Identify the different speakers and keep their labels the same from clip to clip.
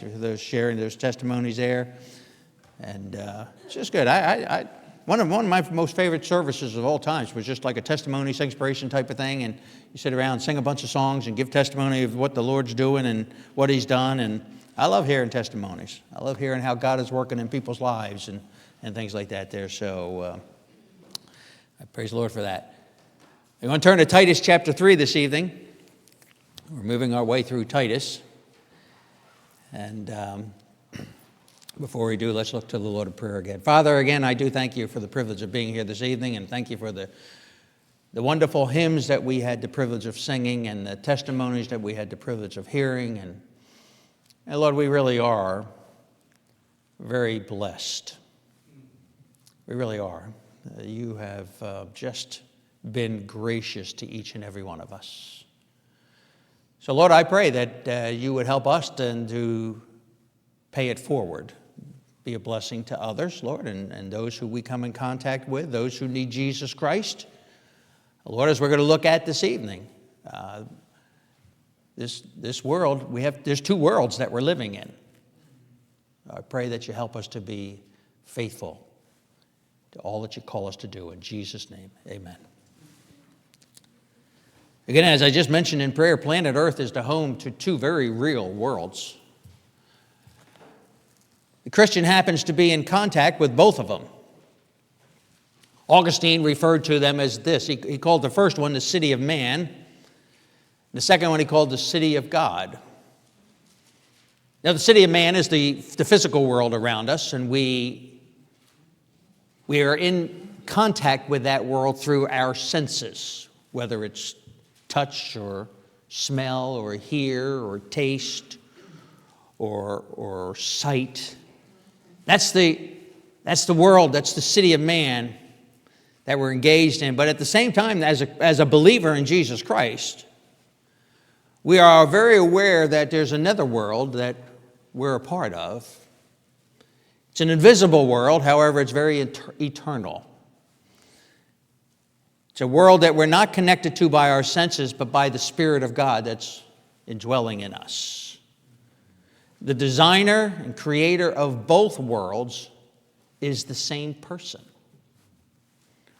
Speaker 1: Those sharing those testimonies there, and it's just good. One of my most favorite services of all times was just like a testimony, inspiration type of thing, and you sit around, sing a bunch of songs, and give testimony of what the Lord's doing and what He's done. And I love hearing testimonies. I love hearing how God is working in people's lives and things like that. There, so I praise the Lord for that. We're going to turn to Titus chapter 3 this evening. We're moving our way through Titus. And before we do, let's look to the Lord in prayer again. Father, again, I do thank you for the privilege of being here this evening, and thank you for the wonderful hymns that we had the privilege of singing and the testimonies that we had the privilege of hearing. And Lord, we really are very blessed. We really are. You have just been gracious to each and every one of us. So, Lord, I pray that you would help us to pay it forward, be a blessing to others, Lord, and those who we come in contact with, those who need Jesus Christ. Lord, as we're going to look at this evening, this world, there's two worlds that we're living in. I pray that you help us to be faithful to all that you call us to do. In Jesus' name, amen. Again, as I just mentioned in prayer, planet Earth is the home to two very real worlds. The Christian happens to be in contact with both of them. Augustine referred to them as this. He called the first one the city of man. The second one he called the city of God. Now, the city of man is the physical world around us, and we are in contact with that world through our senses, whether it's touch or smell or hear or taste or sight. That's the world, that's the city of man that we're engaged in. But at the same time, as a believer in Jesus Christ, we are very aware that there's another world that we're a part of. It's an invisible world, however, it's very eternal. It's a world that we're not connected to by our senses, but by the Spirit of God that's indwelling in us. The designer and creator of both worlds is the same person,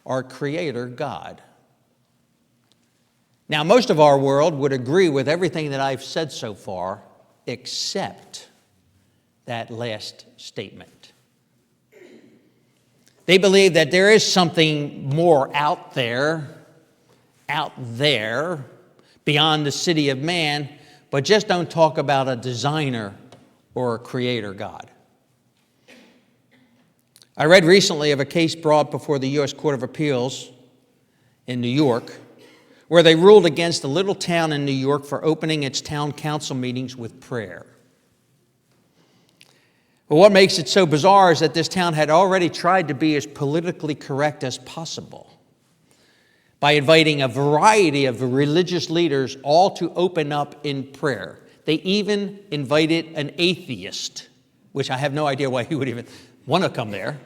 Speaker 1: our Creator, God. Now, most of our world would agree with everything that I've said so far, except that last statement. They believe that there is something more out there, beyond the city of man, but just don't talk about a designer or a creator God. I read recently of a case brought before the U.S. Court of Appeals in New York, where they ruled against a little town in New York for opening its town council meetings with prayer. But what makes it so bizarre is that this town had already tried to be as politically correct as possible by inviting a variety of religious leaders all to open up in prayer. They even invited an atheist, which I have no idea why he would even want to come there.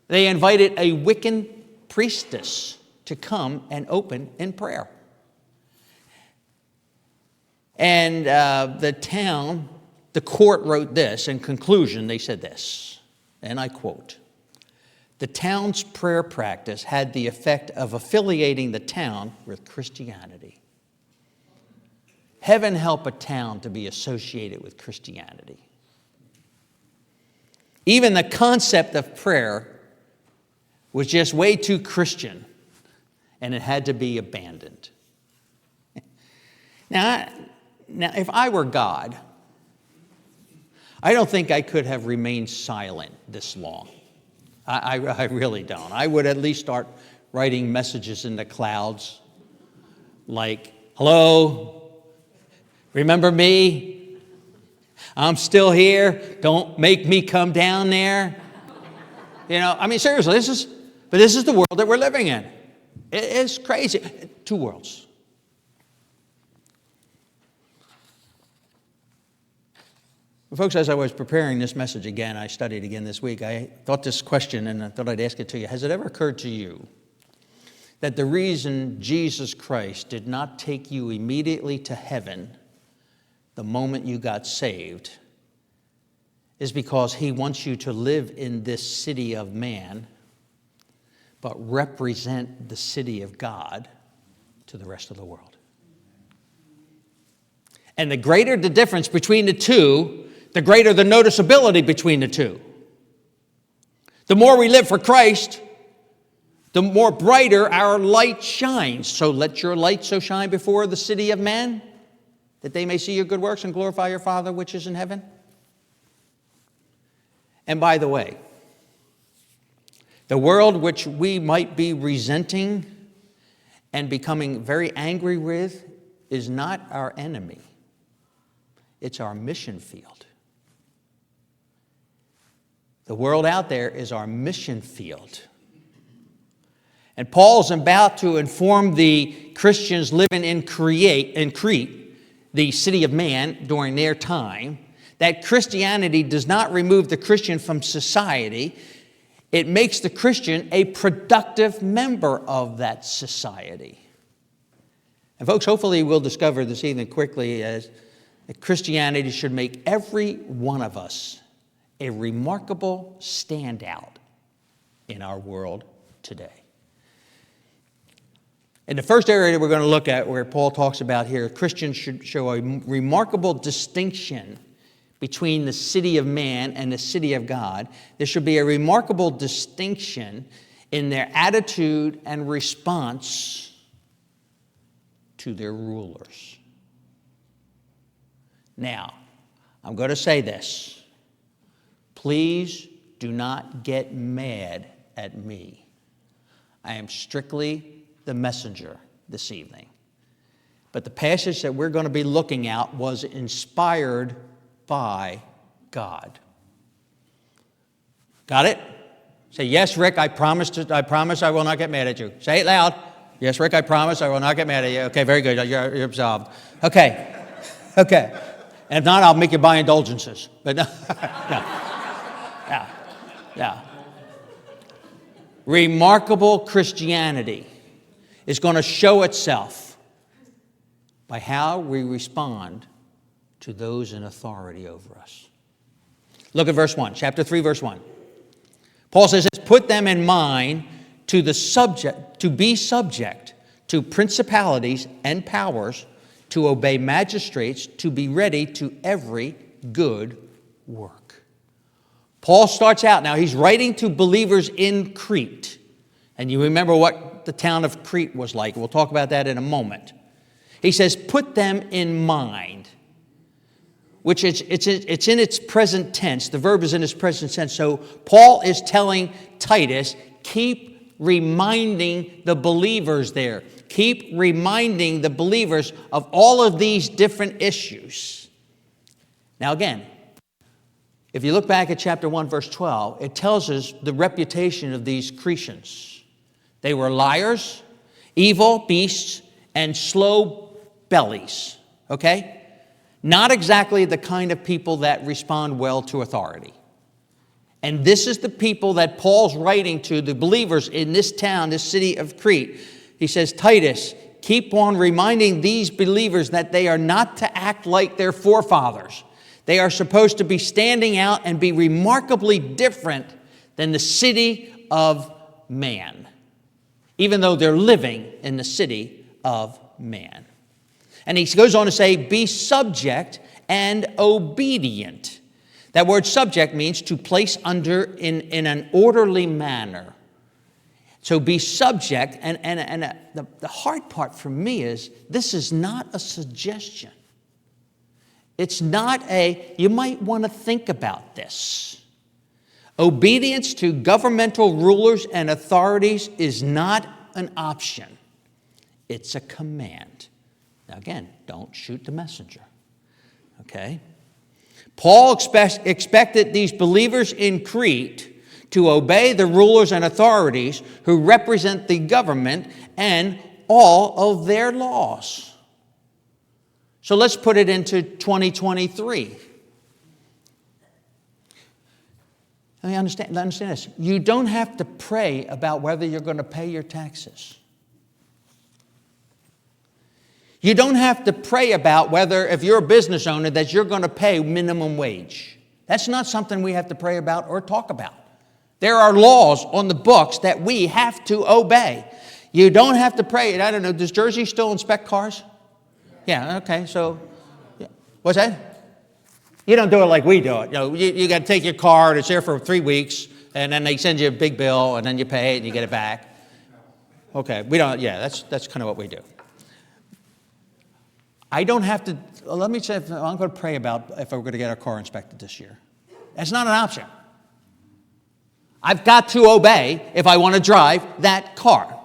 Speaker 1: They invited a Wiccan priestess to come and open in prayer. And the court wrote this. In conclusion, they said this, and I quote, "The town's prayer practice had the effect of affiliating the town with Christianity. Heaven help a town to be associated with Christianity. Even the concept of prayer was just way too Christian, and it had to be abandoned." Now, if I were God, I don't think I could have remained silent this long. I really don't. I would at least start writing messages in the clouds like, "Hello, remember me? I'm still here. Don't make me come down there." Seriously, this is the world that we're living in. It's crazy. Two worlds. Well, folks, as I was preparing this message again, I studied again this week, I thought this question, and I thought I'd ask it to you. Has it ever occurred to you that the reason Jesus Christ did not take you immediately to heaven the moment you got saved is because he wants you to live in this city of man, but represent the city of God to the rest of the world. And the greater the difference between the two, the greater the noticeability between the two. The more we live for Christ, the more brighter our light shines. So let your light so shine before the city of man, that they may see your good works and glorify your Father which is in heaven. And by the way, the world which we might be resenting and becoming very angry with is not our enemy. It's our mission field. The world out there is our mission field. And Paul's about to inform the Christians living in Crete, the city of man during their time, that Christianity does not remove the Christian from society. It makes the Christian a productive member of that society. And folks, hopefully we'll discover this evening quickly as that Christianity should make every one of us a remarkable standout in our world today. In the first area that we're going to look at, where Paul talks about here, Christians should show a remarkable distinction between the city of man and the city of God. There should be a remarkable distinction in their attitude and response to their rulers. Now, I'm going to say this. Please do not get mad at me. I am strictly the messenger this evening. But the passage that we're going to be looking at was inspired by God. Got it? Say, yes, Rick, I promise I will not get mad at you. Say it loud. Yes, Rick, I promise I will not get mad at you. Okay, very good. You're absolved. Okay. And if not, I'll make you buy indulgences. But no. Yeah. Remarkable Christianity is going to show itself by how we respond to those in authority over us. Look at verse 1, chapter 3, verse 1. Paul says, put them in mind to be subject to principalities and powers, to obey magistrates, to be ready to every good work. Paul starts out, now he's writing to believers in Crete. And you remember what the town of Crete was like. We'll talk about that in a moment. He says, put them in mind, which it's in its present tense. The verb is in its present tense. So Paul is telling Titus, keep reminding the believers there. Keep reminding the believers of all of these different issues. Now again, if you look back at chapter 1, verse 12, it tells us the reputation of these Cretans. They were liars, evil beasts, and slow bellies. Okay? Not exactly the kind of people that respond well to authority. And this is the people that Paul's writing to, the believers in this town, this city of Crete. He says, Titus, keep on reminding these believers that they are not to act like their forefathers. They are supposed to be standing out and be remarkably different than the city of man, even though they're living in the city of man. And he goes on to say, be subject and obedient. That word subject means to place under in an orderly manner. So be subject, and the hard part for me is this is not a suggestion. It's not you might want to think about this. Obedience to governmental rulers and authorities is not an option. It's a command. Now again, don't shoot the messenger. Okay? Paul expected these believers in Crete to obey the rulers and authorities who represent the government and all of their laws. So let's put it into 2023. Let me understand this. You don't have to pray about whether you're going to pay your taxes. You don't have to pray about whether, if you're a business owner, that you're going to pay minimum wage. That's not something we have to pray about or talk about. There are laws on the books that we have to obey. You don't have to pray. I don't know, does Jersey still inspect cars? Yeah, okay, so, yeah. What's that? You don't do it like we do it. You got to take your car, and it's there for 3 weeks, and then they send you a big bill, and then you pay it, and you get it back. Okay, we don't, yeah, that's kind of what we do. I don't have to, let me say, I'm going to pray about if we're going to get our car inspected this year. That's not an option. I've got to obey if I want to drive that car.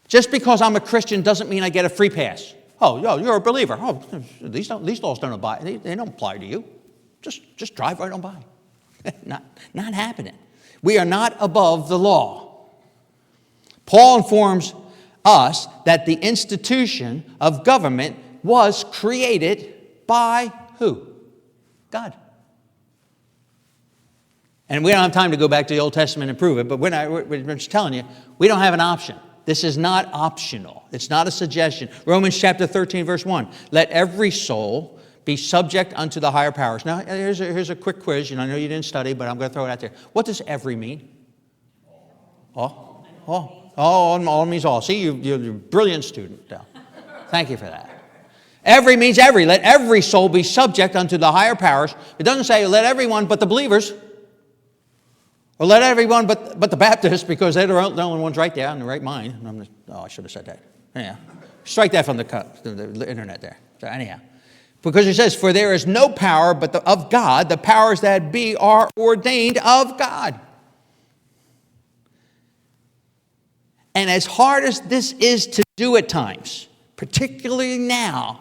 Speaker 1: Just because I'm a Christian doesn't mean I get a free pass. Oh, you're a believer. Oh, these laws don't apply. They don't apply to you. Just drive right on by. Not happening. We are not above the law. Paul informs us that the institution of government was created by who? God. And we don't have time to go back to the Old Testament and prove it, but we're just telling you, we don't have an option. This is not optional. It's not a suggestion. Romans chapter 13, verse 1. Let every soul be subject unto the higher powers. Now, here's a quick quiz. I know you didn't study, but I'm going to throw it out there. What does every mean? All means all. See, you're a brilliant student. Thank you for that. Every means every. Let every soul be subject unto the higher powers. It doesn't say let everyone but the believers. Or let everyone but the Baptists, because they're the only ones right there in the right mind. I should have said that. Anyhow, strike that from the internet there. So anyhow, because it says, for there is no power but of God. The powers that be are ordained of God. And as hard as this is to do at times, particularly now,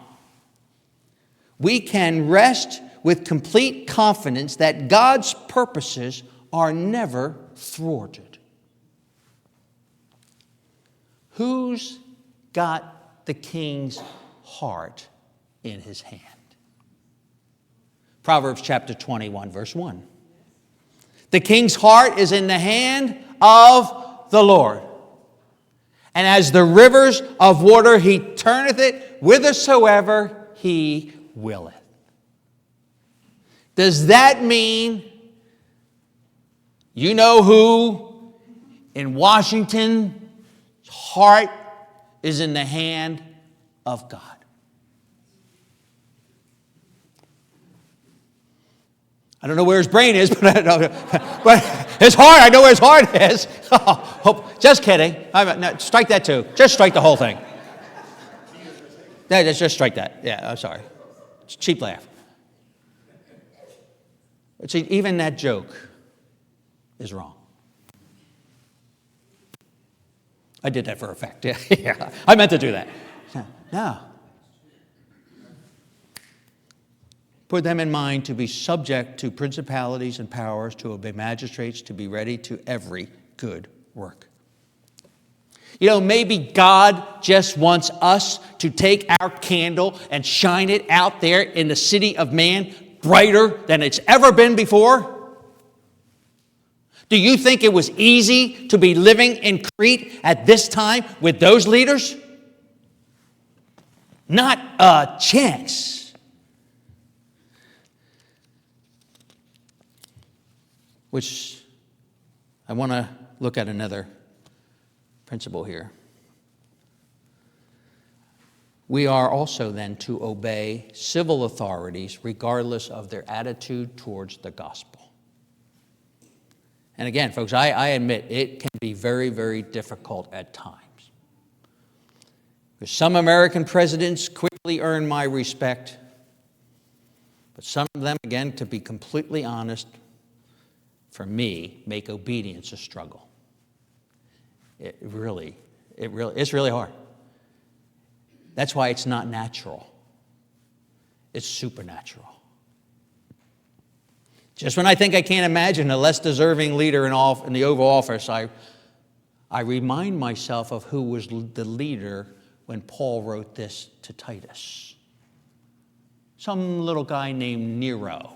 Speaker 1: we can rest with complete confidence that God's purposes are never thwarted. Who's got the king's heart in his hand? Proverbs chapter 21, verse 1. The king's heart is in the hand of the Lord. And as the rivers of water, he turneth it whithersoever he willeth. Does that mean you know who in Washington's heart is in the hand of God? I don't know where his brain is, but his heart, I know where his heart is. Just kidding. No, strike that too. Just strike the whole thing. No, just strike that. Yeah, I'm sorry. It's a cheap laugh. But see, even that joke is wrong. I did that for effect. Yeah, I meant to do that. No. Put them in mind to be subject to principalities and powers, to obey magistrates, to be ready to every good work. Maybe God just wants us to take our candle and shine it out there in the city of man brighter than it's ever been before. Do you think it was easy to be living in Crete at this time with those leaders? Not a chance. Which I want to look at another principle here. We are also then to obey civil authorities regardless of their attitude towards the gospel. And again, folks, I admit it can be very, very difficult at times. Because some American presidents quickly earn my respect, but some of them, again, to be completely honest, for me, make obedience a struggle. It's really hard. That's why it's not natural. It's supernatural. Just when I think I can't imagine a less deserving leader in the Oval Office, I remind myself of who was the leader when Paul wrote this to Titus. Some little guy named Nero.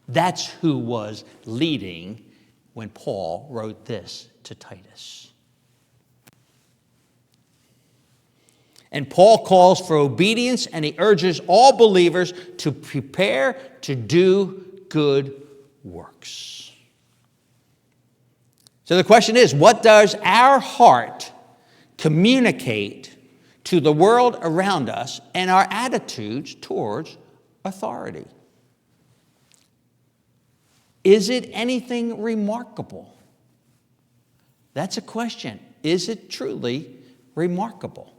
Speaker 1: That's who was leading when Paul wrote this to Titus. And Paul calls for obedience, and he urges all believers to prepare to do good works. So the question is, what does our heart communicate to the world around us and our attitudes towards authority? Is it anything remarkable? That's a question. Is it truly remarkable?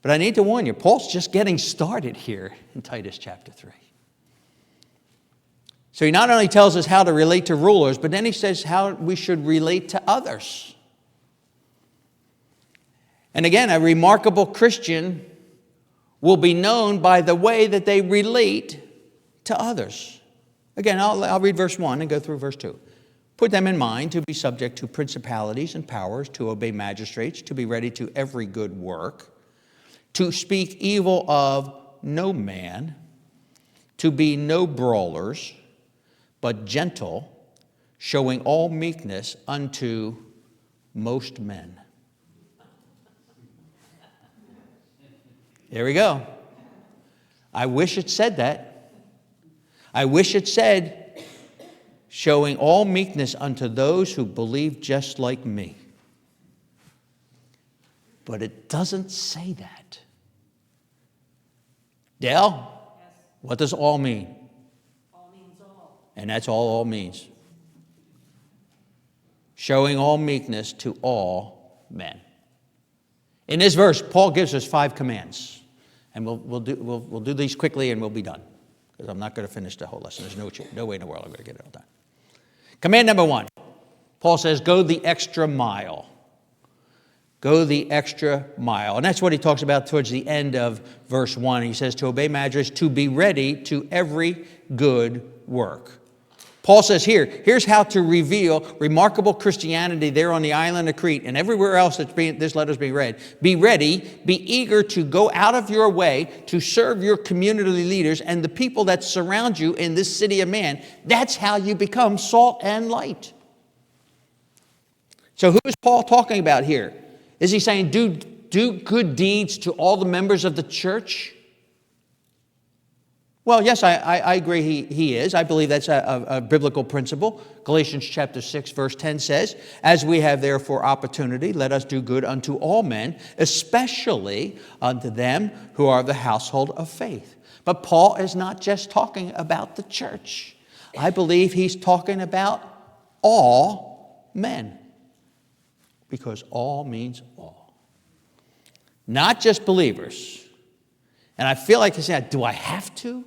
Speaker 1: But I need to warn you, Paul's just getting started here in Titus chapter 3. So he not only tells us how to relate to rulers, but then he says how we should relate to others. And again, a remarkable Christian will be known by the way that they relate to others. Again, I'll read verse 1 and go through verse 2. Put them in mind to be subject to principalities and powers, to obey magistrates, to be ready to every good work, to speak evil of no man, to be no brawlers, but gentle, showing all meekness unto most men. There we go. I wish it said that. I wish it said, showing all meekness unto those who believe just like me. But it doesn't say that. Dale, yes. What does all mean?
Speaker 2: All means all.
Speaker 1: And that's all means. Showing all meekness to all men. In this verse, Paul gives us 5 commands. And we'll do these quickly and we'll be done. Because I'm not going to finish the whole lesson. There's no way in the world I'm going to get it all done. Command number 1. Paul says, go the extra mile. Go the extra mile. And that's what he talks about towards the end of verse 1. He says to obey magistrates, to be ready to every good work. Paul says here's how to reveal remarkable Christianity there on the island of Crete and everywhere else this letter's being read. Be ready, be eager to go out of your way to serve your community leaders and the people that surround you in this city of man. That's how you become salt and light. So who is Paul talking about here? Is he saying do good deeds to all the members of the church? Well, yes, I agree he is. I believe that's a biblical principle. Galatians chapter 6, verse 10 says, as we have therefore opportunity, let us do good unto all men, especially unto them who are of the household of faith. But Paul is not just talking about the church. I believe he's talking about all men. Because all means all. Not just believers. And I feel like to say, do I have to?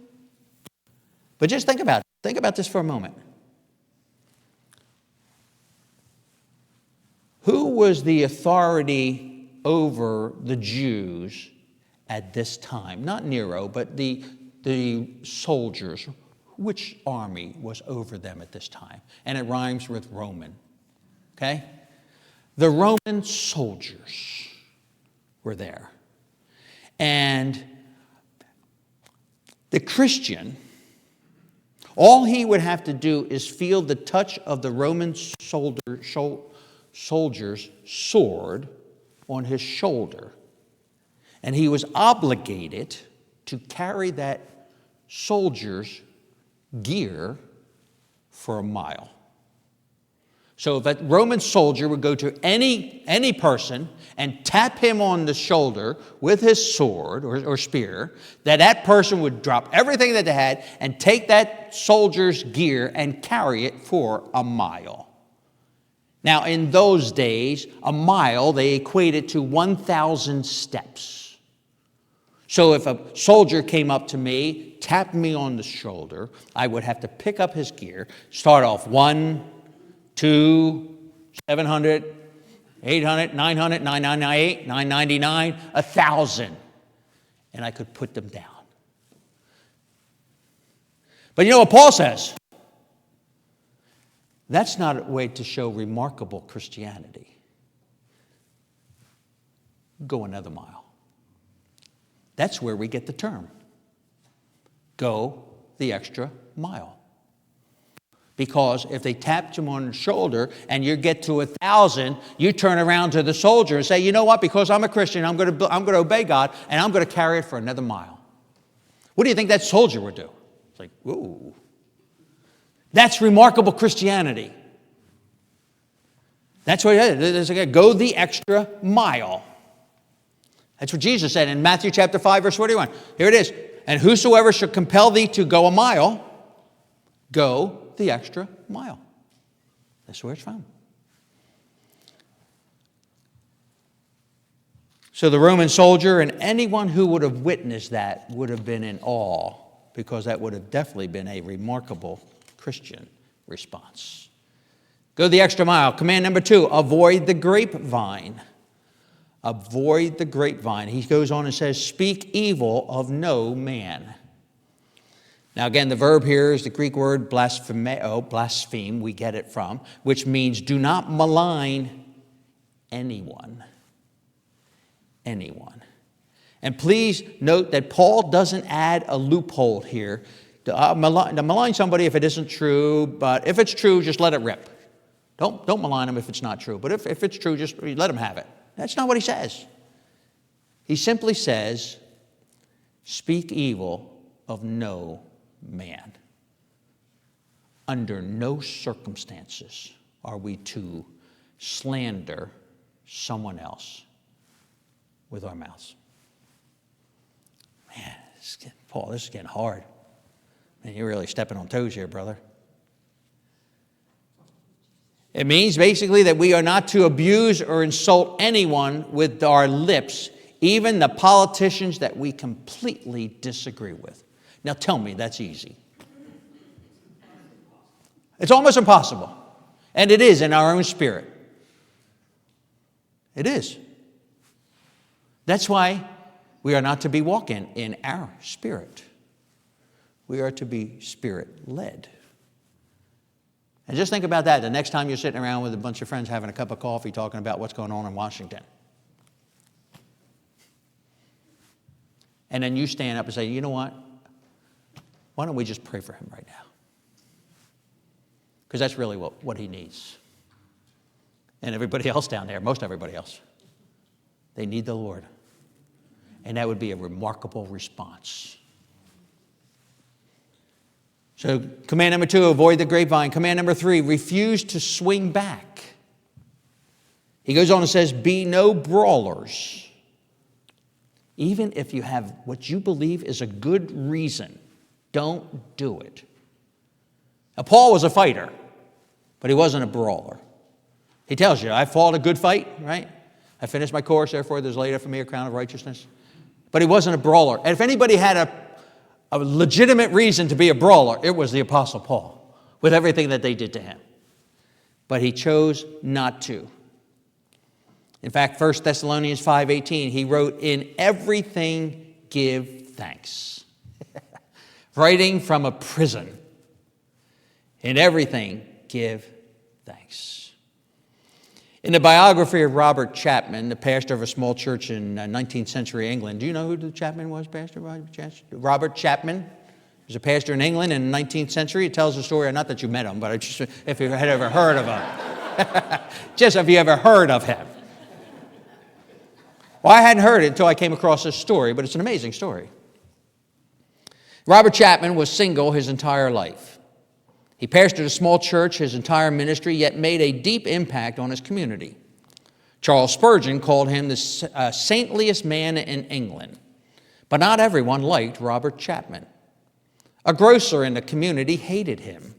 Speaker 1: But just think about it. Think about this for a moment. Who was the authority over the Jews at this time? Not Nero, but the soldiers. Which army was over them at this time? And it rhymes with Roman. Okay? The Roman soldiers were there. And the Christian, all he would have to do is feel the touch of the Roman soldier's sword on his shoulder. And he was obligated to carry that soldier's gear for a mile. So if a Roman soldier would go to any person and tap him on the shoulder with his sword or spear, that person would drop everything that they had and take that soldier's gear and carry it for a mile. Now, in those days, a mile, they equated to 1,000 steps. So if a soldier came up to me, tapped me on the shoulder, I would have to pick up his gear, start off 1, 2, 700, 800, 900, 998, 999, 1,000. And I could put them down. But you know what Paul says? That's not a way to show remarkable Christianity. Go another mile. That's where we get the term. Go the extra mile. Because if they tapped you on the shoulder and you get to 1,000, you turn around to the soldier and say, you know what, because I'm a Christian, I'm going to obey God, and I'm going to carry it for another mile. What do you think that soldier would do? It's like, whoa. That's remarkable Christianity. That's what it is. Again, go the extra mile. That's what Jesus said in Matthew chapter 5, verse 41. Here it is. And whosoever shall compel thee to go a mile, go the extra mile. That's where it's from. So the Roman soldier and anyone who would have witnessed that would have been in awe, because that would have definitely been a remarkable Christian response. Go the extra mile. Command number 2, avoid the grapevine. Avoid the grapevine. He goes on and says, speak evil of no man. Now again, the verb here is the Greek word blasphemeo, blaspheme, we get it from, which means do not malign anyone. Anyone. And please note that Paul doesn't add a loophole here. To malign somebody if it isn't true, but if it's true, just let it rip. Don't malign them if it's not true. But if it's true, just let them have it. That's not what he says. He simply says, speak evil of no man. Under no circumstances are we to slander someone else with our mouths. Man, Paul, this is getting hard. Man, you're really stepping on toes here, brother. It means basically that we are not to abuse or insult anyone with our lips, even the politicians that we completely disagree with. Now tell me that's easy. It's almost impossible. And it is in our own spirit. It is. That's why we are not to be walking in our spirit. We are to be spirit-led. And just think about that the next time you're sitting around with a bunch of friends having a cup of coffee talking about what's going on in Washington. And then you stand up and say, you know what? Why don't we just pray for him right now? Because that's really what he needs. And everybody else down there, most everybody else, they need the Lord. And that would be a remarkable response. So command number 2, avoid the grapevine. Command number 3, refuse to swing back. He goes on and says, be no brawlers. Even if you have what you believe is a good reason, don't do it. Now, Paul was a fighter, but he wasn't a brawler. He tells you, I fought a good fight, right? I finished my course, therefore there's laid up for me a crown of righteousness. But he wasn't a brawler. And if anybody had a legitimate reason to be a brawler, it was the Apostle Paul, with everything that they did to him. But he chose not to. In fact, 1 Thessalonians 5:18, he wrote, in everything give thanks. Writing from a prison. In everything give thanks. In the biography of Robert Chapman, the pastor of a small church in 19th century England, do you know who the Chapman was, Pastor Robert Chapman? He was a pastor in England in the 19th century. It tells the story, not that you met him, but just if you had ever heard of him. Just if you ever heard of him. Well, I hadn't heard it until I came across this story, but it's an amazing story. Robert Chapman was single his entire life. He pastored a small church his entire ministry, yet made a deep impact on his community. Charles Spurgeon called him the saintliest man in England. But not everyone liked Robert Chapman. A grocer in the community hated him.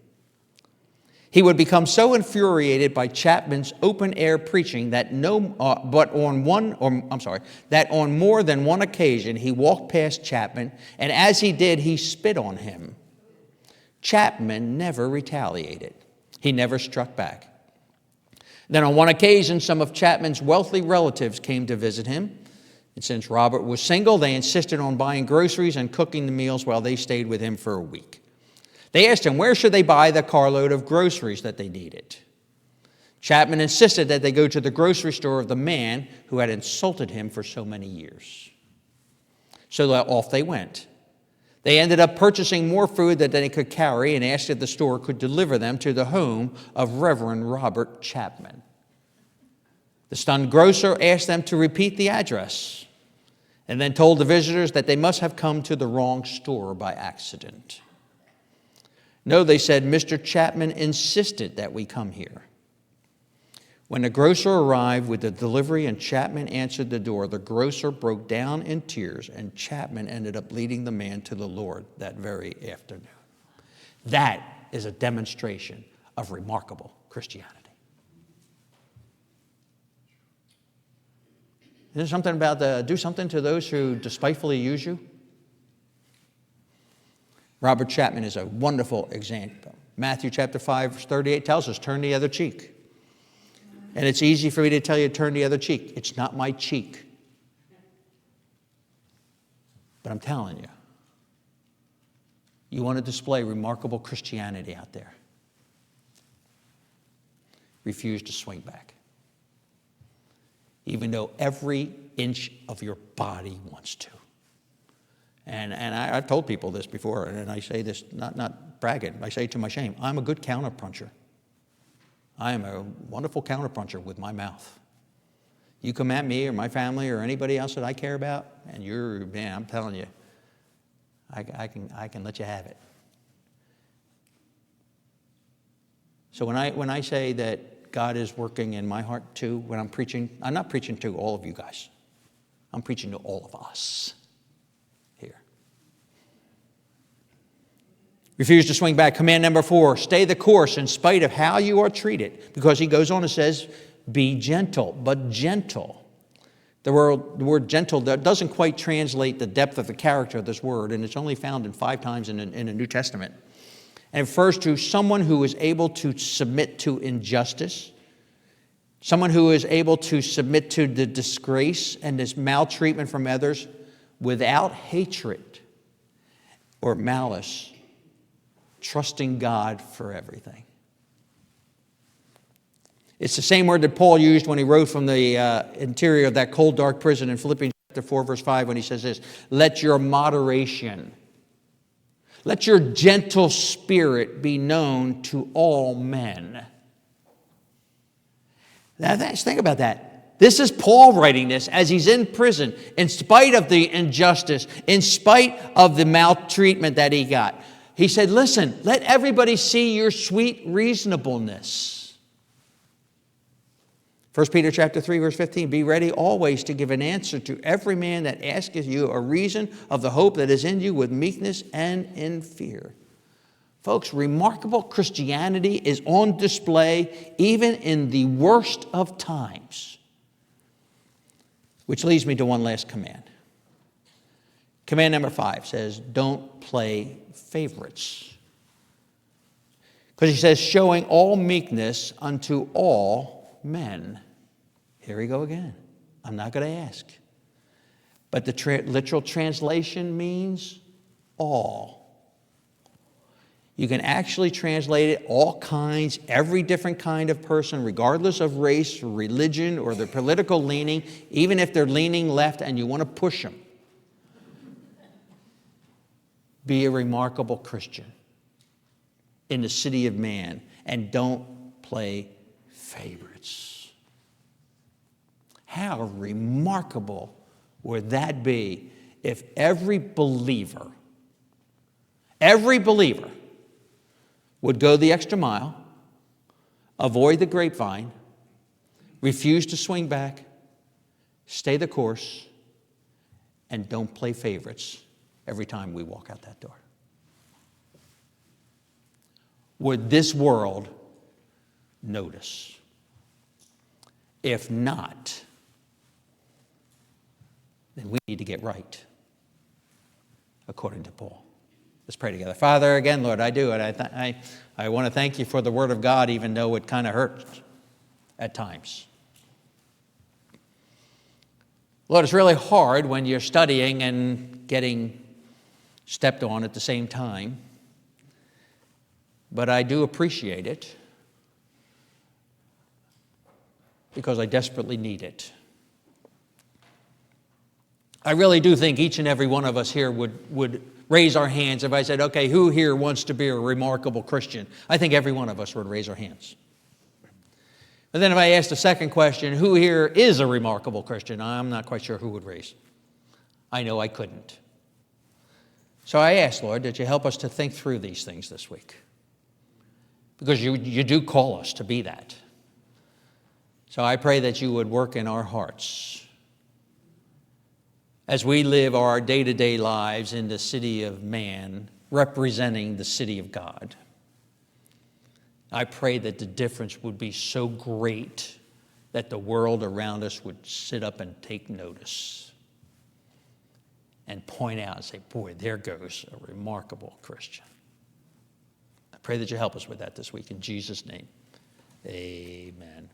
Speaker 1: He would become so infuriated by Chapman's open-air preaching that on more than one occasion he walked past Chapman, and as he did, he spit on him. Chapman never retaliated. He never struck back. Then on one occasion, some of Chapman's wealthy relatives came to visit him. And since Robert was single, they insisted on buying groceries and cooking the meals while they stayed with him for a week. They asked him where should they buy the carload of groceries that they needed. Chapman insisted that they go to the grocery store of the man who had insulted him for so many years. So off they went. They ended up purchasing more food than they could carry and asked if the store could deliver them to the home of Reverend Robert Chapman. The stunned grocer asked them to repeat the address and then told the visitors that they must have come to the wrong store by accident. No, they said, Mr. Chapman insisted that we come here. When the grocer arrived with the delivery and Chapman answered the door, the grocer broke down in tears, and Chapman ended up leading the man to the Lord that very afternoon. That is a demonstration of remarkable Christianity. Isn't there something about do something to those who despitefully use you? Robert Chapman is a wonderful example. Matthew chapter 5, verse 38 tells us, turn the other cheek. And it's easy for me to tell you to turn the other cheek. It's not my cheek. But I'm telling you, you want to display remarkable Christianity out there. Refuse to swing back. Even though every inch of your body wants to. And I've told people this before, and I say this not bragging. I say it to my shame. I'm a good counterpuncher. I am a wonderful counterpuncher with my mouth. You come at me or my family or anybody else that I care about, and I'm telling you, I can let you have it. So when I say that God is working in my heart too, when I'm preaching, I'm not preaching to all of you guys. I'm preaching to all of us here. Refuse to swing back. Command number 4, stay the course in spite of how you are treated. Because he goes on and says, be gentle, but gentle. The word gentle doesn't quite translate the depth of the character of this word, and it's only found in 5 times in the New Testament. And it refers to someone who is able to submit to injustice, someone who is able to submit to the disgrace and this maltreatment from others without hatred or malice, trusting God for everything. It's the same word that Paul used when he wrote from the interior of that cold, dark prison in Philippians chapter 4, verse 5, when he says this, let your moderation, let your gentle spirit be known to all men. Now, think about that. This is Paul writing this as he's in prison, in spite of the injustice, in spite of the maltreatment that he got. He said, listen, let everybody see your sweet reasonableness. 1 Peter chapter 3, verse 15, be ready always to give an answer to every man that asketh you a reason of the hope that is in you with meekness and in fear. Folks, remarkable Christianity is on display even in the worst of times. Which leads me to one last command. Command number 5 says, don't play favorites. Because he says, showing all meekness unto all men. Here we go again. I'm not going to ask. But the literal translation means all. You can actually translate it all kinds, every different kind of person, regardless of race or religion or their political leaning, even if they're leaning left and you want to push them. Be a remarkable Christian in the city of man and don't play favorites. How remarkable would that be if every believer would go the extra mile, avoid the grapevine, refuse to swing back, stay the course, and don't play favorites every time we walk out that door? Would this world notice? If not, then we need to get right, according to Paul. Let's pray together. Father, again, Lord, I do, and I want to thank you for the Word of God, even though it kind of hurts at times. Lord, it's really hard when you're studying and getting stepped on at the same time, but I do appreciate it because I desperately need it. I really do think each and every one of us here would raise our hands. If I said, okay, who here wants to be a remarkable Christian? I think every one of us would raise our hands. But then if I asked the second question, who here is a remarkable Christian? I'm not quite sure who would raise. I know I couldn't. So I asked, Lord, that you help us to think through these things this week? Because you do call us to be that. So I pray that you would work in our hearts as we live our day-to-day lives in the city of man, representing the city of God. I pray that the difference would be so great that the world around us would sit up and take notice and point out and say, boy, there goes a remarkable Christian. I pray that you help us with that this week. In Jesus' name, amen.